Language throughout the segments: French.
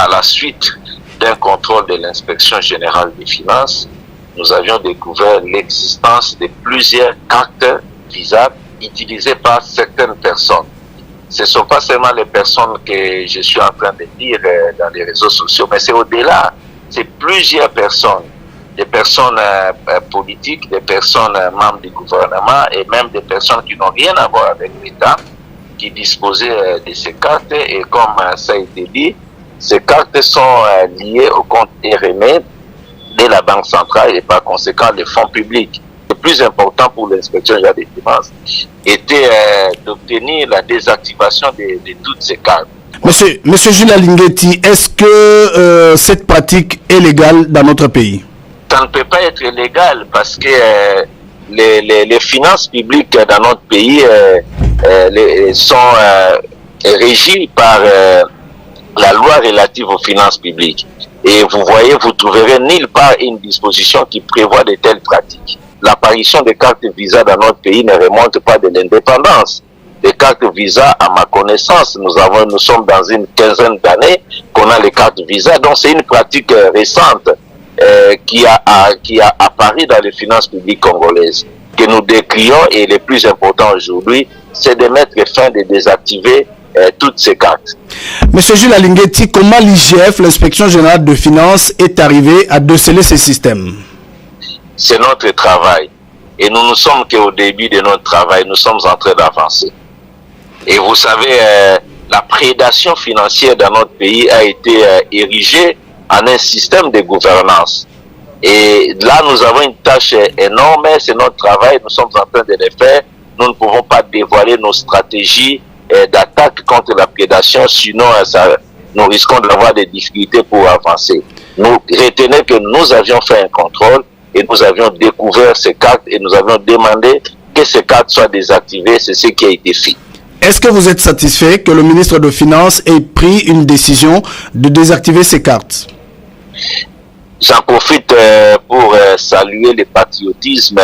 à la suite d'un contrôle de l'inspection générale des finances, nous avions découvert l'existence de plusieurs cartes Visa utilisées par certaines personnes. Ce ne sont pas seulement les personnes que je suis en train de dire dans les réseaux sociaux, mais c'est au-delà. C'est plusieurs personnes, des personnes politiques, des personnes membres du gouvernement et même des personnes qui n'ont rien à voir avec l'État, qui disposaient de ces cartes. Et comme ça a été dit, ces cartes sont liées au compte RME de la Banque centrale et par conséquent les fonds publics. Le plus important pour l'inspection générale des finances était d'obtenir la désactivation de toutes ces cartes. Monsieur Jules Alinguetti, est-ce que cette pratique est légale dans notre pays? Ça ne peut pas être légal parce que les finances publiques dans notre pays sont régies par la loi relative aux finances publiques. Et vous voyez, vous trouverez nulle part une disposition qui prévoit de telles pratiques. L'apparition des cartes Visa dans notre pays ne remonte pas de l'indépendance. Les cartes Visa, à ma connaissance, nous sommes dans une quinzaine d'années qu'on a les cartes Visa. Donc c'est une pratique récente qui a apparu dans les finances publiques congolaises, que nous décrions. Et le plus important aujourd'hui, c'est de mettre fin, de désactiver toutes ces cartes. Monsieur Jules Alinguetti, comment l'IGF, l'inspection générale de finances, est arrivée à déceler ces systèmes? C'est notre travail. Et nous ne sommes qu'au début de notre travail. Nous sommes en train d'avancer. Et vous savez, la prédation financière dans notre pays a été érigée en un système de gouvernance. Et là, nous avons une tâche énorme. C'est notre travail. Nous sommes en train de le faire. Nous ne pouvons pas dévoiler nos stratégies d'attaque contre la prédation. Sinon, nous risquons d'avoir des difficultés pour avancer. Nous retenons que nous avions fait un contrôle et nous avions découvert ces cartes et nous avions demandé que ces cartes soient désactivées. C'est ce qui a été fait. Est-ce que vous êtes satisfait que le ministre de Finances ait pris une décision de désactiver ces cartes? J'en profite pour saluer le patriotisme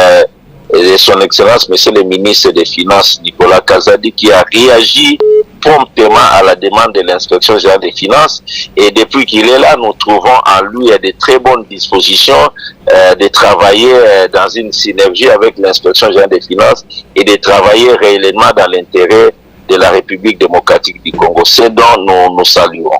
de son Excellence, Monsieur le ministre des Finances, Nicolas Kazadi, qui a réagi promptement à la demande de l'inspection générale des finances. Et depuis qu'il est là, nous trouvons en lui de très bonnes dispositions de travailler dans une synergie avec l'inspection générale des finances et de travailler réellement dans l'intérêt de la République démocratique du Congo. C'est dont nous saluons.